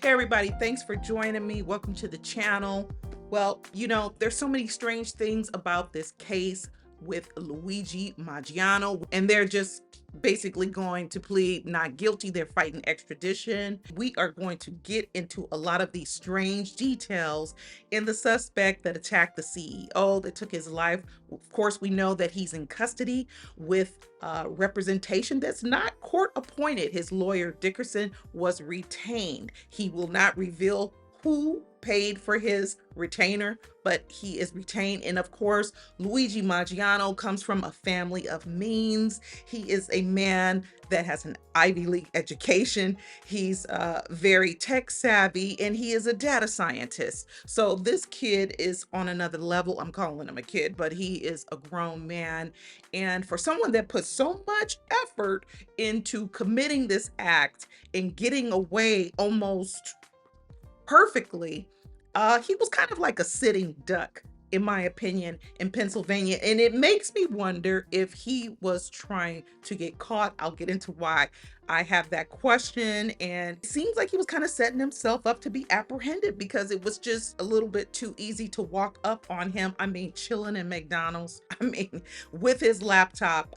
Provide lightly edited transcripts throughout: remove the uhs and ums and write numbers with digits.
Hey everybody, thanks for joining me. Welcome to the channel. Well, there's so many strange things about this case with Luigi Mangione, and they're just basically going to plead not guilty. They're fighting extradition. We are going to get into a lot of these strange details in the suspect that attacked the CEO that took his life. Of course, we know that he's in custody with representation that's not court appointed. His lawyer Dickerson was retained. He will not reveal who paid for his retainer, but he is retained. And of course, Luigi Mangione comes from a family of means. He is a man that has an Ivy League education. He's very tech savvy, and he is a data scientist. So this kid is on another level. I'm calling him a kid, but he is a grown man. And for someone that puts so much effort into committing this act and getting away almost perfectly, he was kind of like a sitting duck, in my opinion, in Pennsylvania. And it makes me wonder if he was trying to get caught. I'll get into why I have that question. And it seems like he was kind of setting himself up to be apprehended because it was just a little bit too easy to walk up on him. I mean, chilling in McDonald's, with his laptop,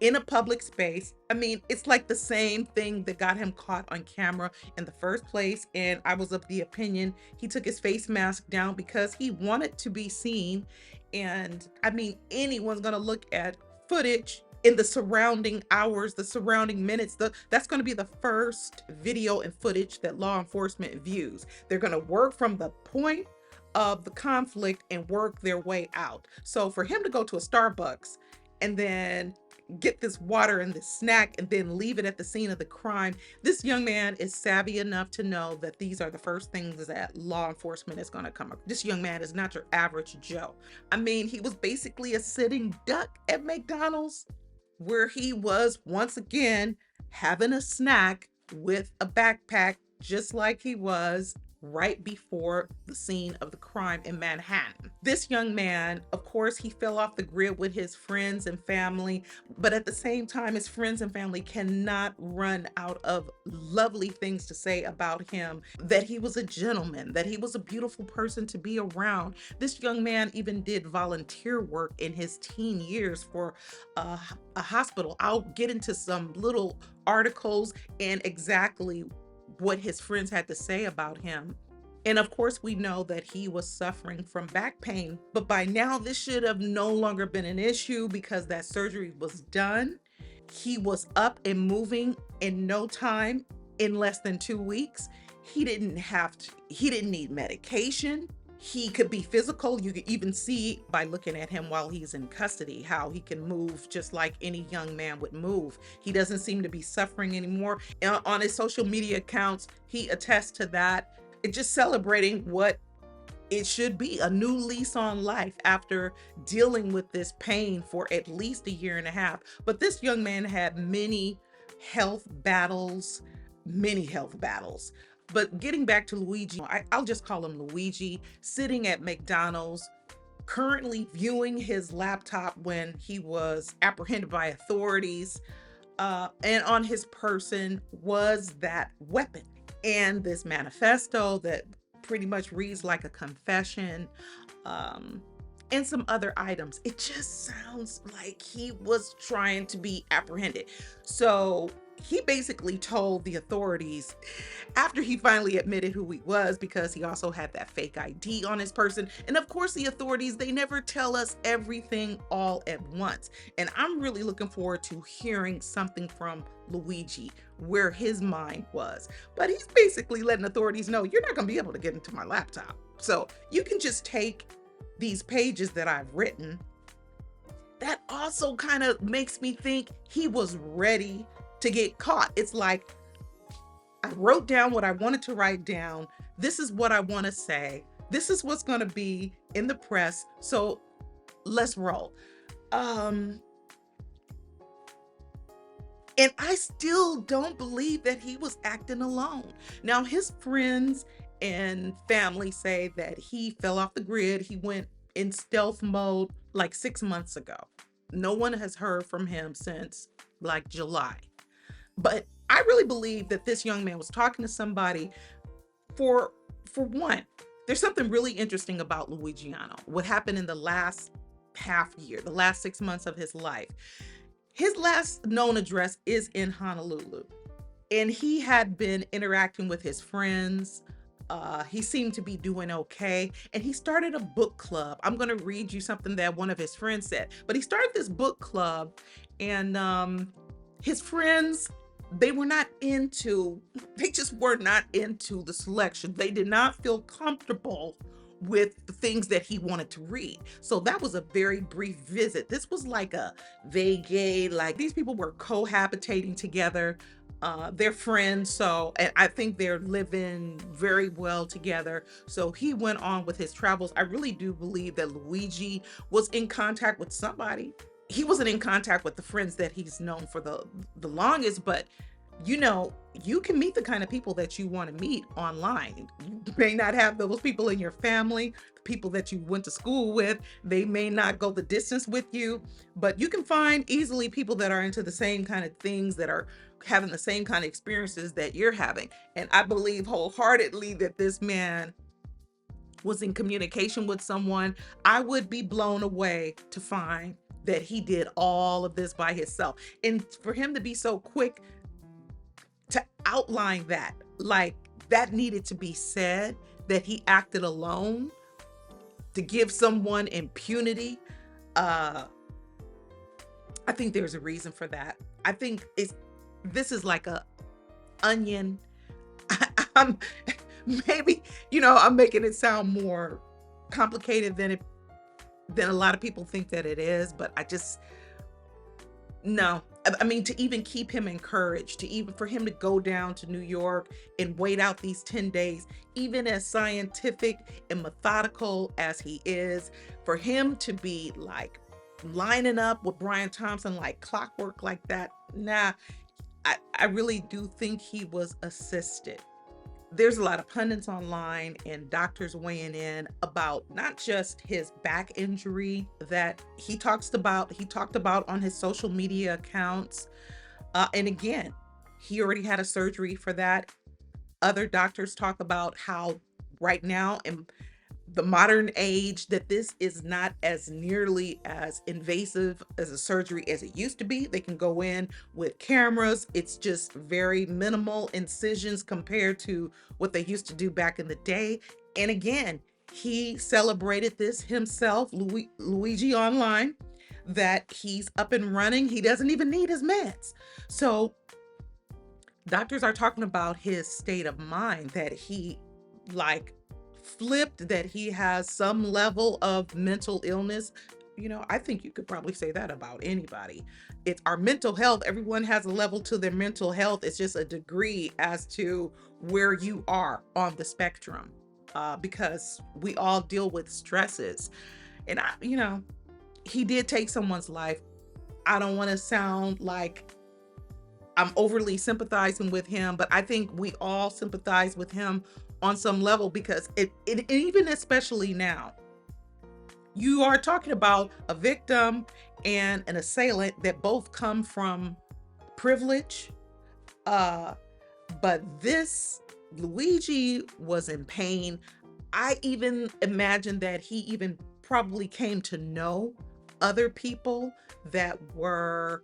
in a public space. I mean, it's like the same thing that got him caught on camera in the first place. And I was of the opinion he took his face mask down because he wanted to be seen. And I mean, anyone's gonna look at footage in the surrounding hours, the surrounding minutes. That's gonna be the first video and footage that law enforcement views. They're gonna work from the point of the conflict and work their way out. So for him to go to a Starbucks and then get this water and this snack and then leave it at the scene of the crime, this young man is savvy enough to know that these are the first things that law enforcement is going to come up. This young man is not your average Joe. I mean, he was basically a sitting duck at McDonald's, where he was once again having a snack with a backpack, just like he was right before the scene of the crime in Manhattan. This young man, of course, he fell off the grid with his friends and family, but at the same time, his friends and family cannot run out of lovely things to say about him, that he was a gentleman, that he was a beautiful person to be around. This young man even did volunteer work in his teen years for a hospital. I'll get into some little articles and exactly what his friends had to say about him. And of course, we know that he was suffering from back pain, but by now this should have no longer been an issue because that surgery was done. He was up and moving in no time, in less than 2 weeks. He didn't need medication. He could be physical. You could even see by looking at him while he's in custody how he can move just like any young man would move. He doesn't seem to be suffering anymore. On his social media accounts, he attests to that. It's just celebrating what it should be, a new lease on life after dealing with this pain for at least a year and a half. But this young man had many health battles, many health battles. But getting back to Luigi, I'll just call him Luigi, sitting at McDonald's, currently viewing his laptop when he was apprehended by authorities. And on his person was that weapon and this manifesto that pretty much reads like a confession, and some other items. It just sounds like he was trying to be apprehended. So he basically told the authorities after he finally admitted who he was, because he also had that fake ID on his person. And of course, the authorities, they never tell us everything all at once. And I'm really looking forward to hearing something from Luigi, where his mind was. But he's basically letting authorities know, you're not going to be able to get into my laptop. So you can just take these pages that I've written. That also kind of makes me think he was ready to get caught. It's like, I wrote down what I wanted to write down. This is what I want to say. This is what's going to be in the press. So let's roll. And I still don't believe that he was acting alone. Now, his friends and family say that he fell off the grid. He went in stealth mode like 6 months ago. No one has heard from him since like July. But I really believe that this young man was talking to somebody for one, there's something really interesting about Luigiano. What happened in the last half year, the last 6 months of his life. His last known address is in Honolulu, and he had been interacting with his friends. He seemed to be doing okay, and he started a book club. I'm going to read you something that one of his friends said. But he started this book club, and his friends, they were not into, they just were not into the selection. They did not feel comfortable with the things that he wanted to read. So that was a very brief visit. This was like a vague, like these people were cohabitating together. They're friends, so, and I think they're living very well together. So he went on with his travels. I really do believe that Luigi was in contact with somebody. He wasn't in contact with the friends that he's known for the longest, but you can meet the kind of people that you want to meet online. You may not have those people in your family, the people that you went to school with. They may not go the distance with you, but you can find easily people that are into the same kind of things, that are having the same kind of experiences that you're having. And I believe wholeheartedly that this man was in communication with someone. I would be blown away to find that he did all of this by himself. And for him to be so quick to outline that, like that needed to be said, that he acted alone, to give someone impunity. I think there's a reason for that. I think this is like a onion. I'm maybe, I'm making it sound more complicated than a lot of people think that it is, but no. I mean, to even keep him encouraged, for him to go down to New York and wait out these 10 days, even as scientific and methodical as he is, for him to be like lining up with Brian Thompson like clockwork like that. Nah, I really do think he was assisted. There's a lot of pundits online and doctors weighing in about not just his back injury that he talked about on his social media accounts. And again, he already had a surgery for that. Other doctors talk about how right now in the modern age that this is not as nearly as invasive as a surgery as it used to be. They can go in with cameras. It's just very minimal incisions compared to what they used to do back in the day. And again, he celebrated this himself, Luigi, online, that he's up and running. He doesn't even need his meds. So doctors are talking about his state of mind, that he like flipped, that he has some level of mental illness. I think you could probably say that about anybody. It's our mental health. Everyone has a level to their mental health. It's just a degree as to where you are on the spectrum, because we all deal with stresses. And he did take someone's life. I don't want to sound like I'm overly sympathizing with him, but I think we all sympathize with him on some level, because it even especially now, you are talking about a victim and an assailant that both come from privilege. But this Luigi was in pain. I even imagine that he even probably came to know other people that were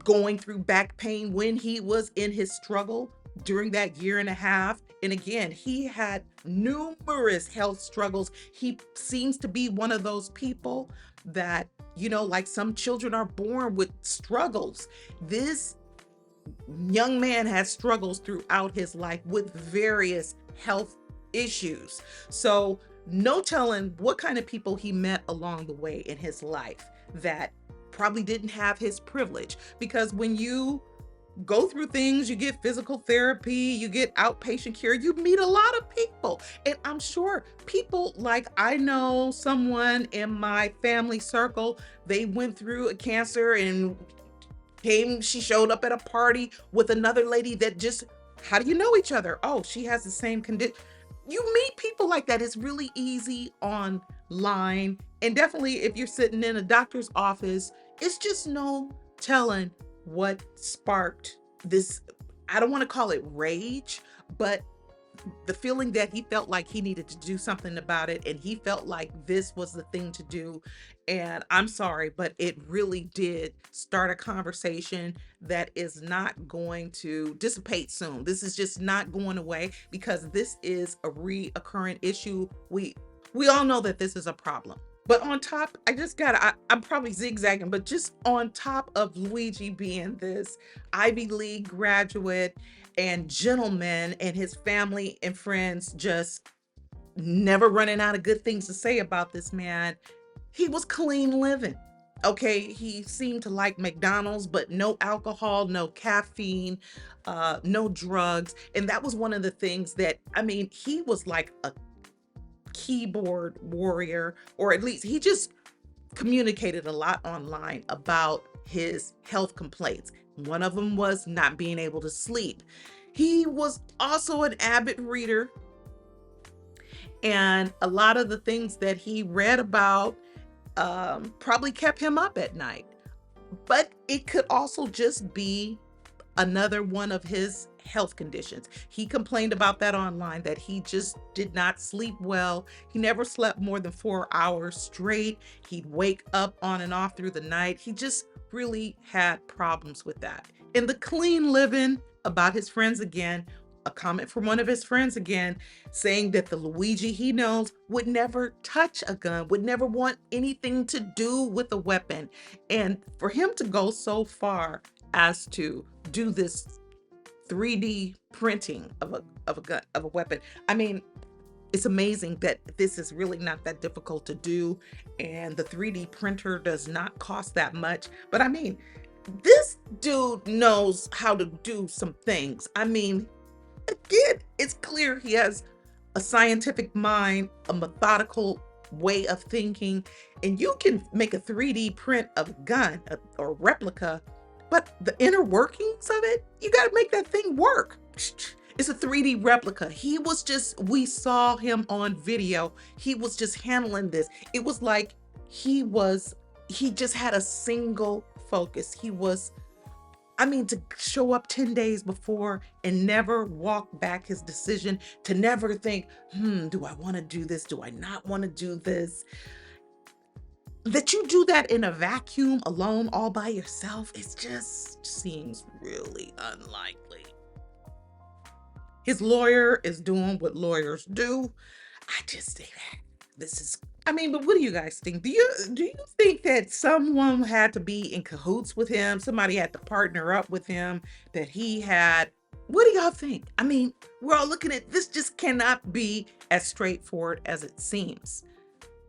going through back pain when he was in his struggle during that year and a half. And again, he had numerous health struggles. He seems to be one of those people that, like some children are born with struggles. This young man has struggles throughout his life with various health issues. So no telling what kind of people he met along the way in his life that probably didn't have his privilege. Because when you go through things, you get physical therapy, you get outpatient care, you meet a lot of people. And I'm sure people, like I know someone in my family circle, they went through a cancer and she showed up at a party with another lady that just, how do you know each other? Oh, she has the same condition. You meet people like that. It's really easy online. And definitely if you're sitting in a doctor's office, it's just no telling what sparked this. I don't want to call it rage, but the feeling that he felt like he needed to do something about it, and he felt like this was the thing to do. And I'm sorry, but it really did start a conversation that is not going to dissipate soon. This is just not going away, because this is a reoccurring issue. We all know that this is a problem. But on top, I'm probably zigzagging, but just on top of Luigi being this Ivy League graduate and gentleman, and his family and friends just never running out of good things to say about this man, he was clean living. Okay, he seemed to like McDonald's, but no alcohol, no caffeine, no drugs. And that was one of the things that, I mean, he was like a keyboard warrior, or at least he just communicated a lot online about his health complaints. One of them was not being able to sleep. He was also an avid reader, and a lot of the things that he read about probably kept him up at night. But it could also just be another one of his health conditions. He complained about that online, that he just did not sleep well. He never slept more than 4 hours straight. He'd wake up on and off through the night. He just really had problems with that. In the clean living about his friends again, a comment from one of his friends again, saying that the Luigi he knows would never touch a gun, would never want anything to do with a weapon. And for him to go so far as to do this 3D printing of a gun, of a weapon, I mean, it's amazing that this is really not that difficult to do, and the 3D printer does not cost that much. But I mean, this dude knows how to do some things. I mean, again, it's clear he has a scientific mind, a methodical way of thinking, and you can make a 3D print of a gun or replica, but the inner workings of it, you got to make that thing work. It's a 3D replica. We saw him on video. He was just handling this. It was like he just had a single focus. To show up 10 days before and never walk back his decision, to never think, do I want to do this? Do I not want to do this? That you do that in a vacuum alone, all by yourself, it just seems really unlikely. His lawyer is doing what lawyers do. I just think but what do you guys think? Do you think that someone had to be in cahoots with him? Somebody had to partner up with him, what do y'all think? I mean, we're all looking at this, just cannot be as straightforward as it seems.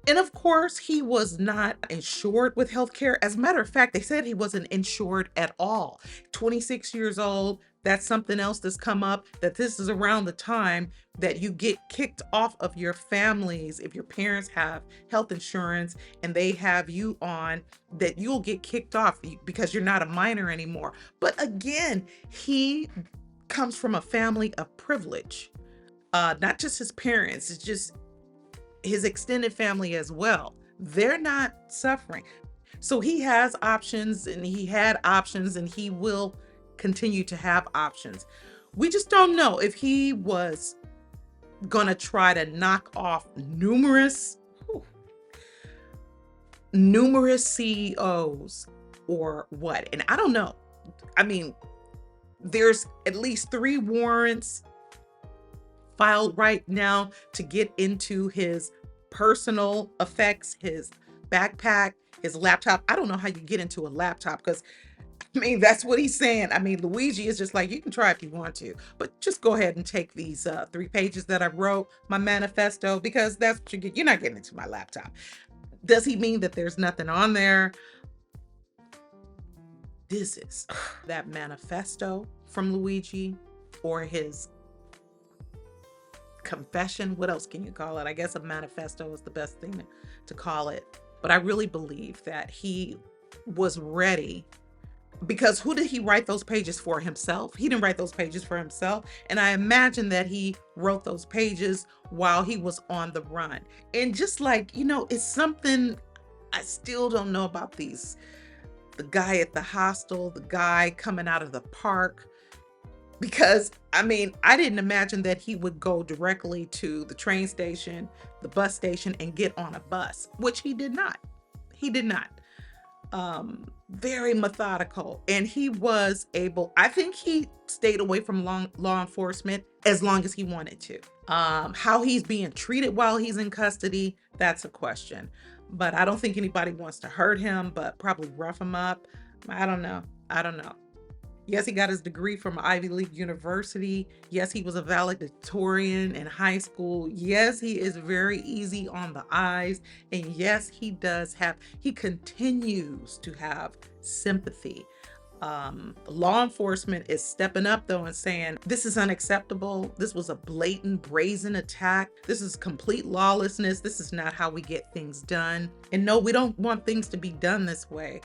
And of course, he was not insured with healthcare. As a matter of fact, they said he wasn't insured at all. 26 years old, that's something else that's come up, that this is around the time that you get kicked off of your families. If your parents have health insurance and they have you on, that you'll get kicked off because you're not a minor anymore. But again, he comes from a family of privilege, not just his parents, it's just his extended family as well. They're not suffering. So he has options, and he had options, and he will continue to have options. We just don't know if he was gonna try to knock off numerous CEOs or what. And I don't know. I mean, there's at least 3 warrants filed right now to get into his personal effects, his backpack, his laptop. I don't know how you get into a laptop, because that's what he's saying. Luigi is just like, you can try if you want to, but just go ahead and take these 3 pages that I wrote, my manifesto, because that's what you get. You're not getting into my laptop. Does he mean that there's nothing on there? This is that manifesto from Luigi, or his confession. What else can you call it? I guess a manifesto is the best thing to call it. But I really believe that he was ready, because who did he write those pages for? Himself? He didn't write those pages for himself. And I imagine that he wrote those pages while he was on the run. And just like, it's something I still don't know about these. The guy at the hostel, the guy coming out of the park. because I mean, I didn't imagine that he would go directly to the train station, the bus station, and get on a bus, which he did not. He did not. Very methodical, and he was able. I think he stayed away from law enforcement as long as he wanted to. How he's being treated while he's in custody, that's a question. But I don't think anybody wants to hurt him, but probably rough him up. I don't know. I don't know. Yes, he got his degree from Ivy League University. Yes, he was a valedictorian in high school. Yes, he is very easy on the eyes. And yes, he continues to have sympathy. Law enforcement is stepping up though and saying, this is unacceptable. This was a blatant, brazen attack. This is complete lawlessness. This is not how we get things done. And no, we don't want things to be done this way.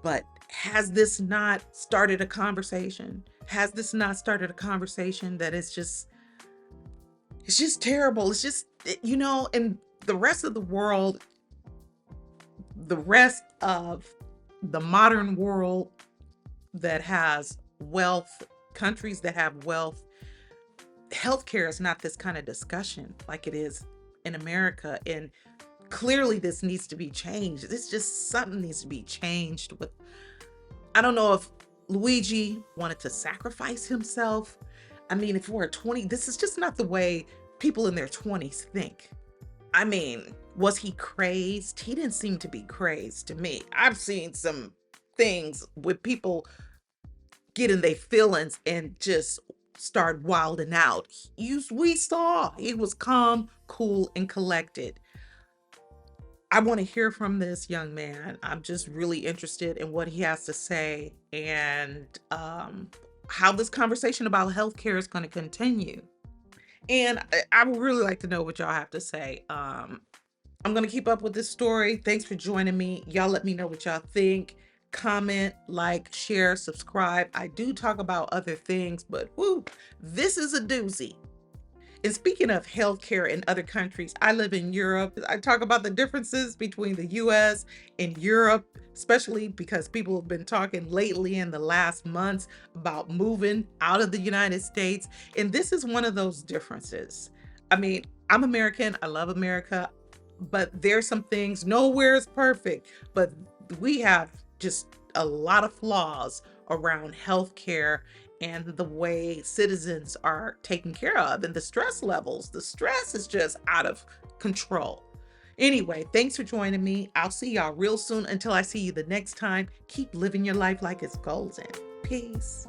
But has this not started a conversation? Has this not started a conversation that it's just terrible? It's just, and the rest of the world, the rest of the modern world that has wealth, countries that have wealth, healthcare is not this kind of discussion like it is in America. And clearly this needs to be changed. It's just something needs to be changed with. I don't know if Luigi wanted to sacrifice himself. I mean, if we're 20, this is just not the way people in their 20s think. I mean, was he crazed? He didn't seem to be crazed to me. I've seen some things with people getting their feelings and just start wilding out. We saw he was calm, cool, and collected. I want to hear from this young man. I'm just really interested in what he has to say and how this conversation about healthcare is going to continue. And I would really like to know what y'all have to say. I'm going to keep up with this story. Thanks for joining me. Y'all let me know what y'all think. Comment, like, share, subscribe. I do talk about other things, but this is a doozy. And speaking of healthcare in other countries, I live in Europe. I talk about the differences between the US and Europe, especially because people have been talking lately in the last months about moving out of the United States. And this is one of those differences. I mean, I'm American. I love America, but there's some things, nowhere is perfect, but we have just a lot of flaws around healthcare and the way citizens are taken care of, and the stress levels. The stress is just out of control. Anyway, thanks for joining me. I'll see y'all real soon. Until I see you the next time, keep living your life like it's golden. Peace.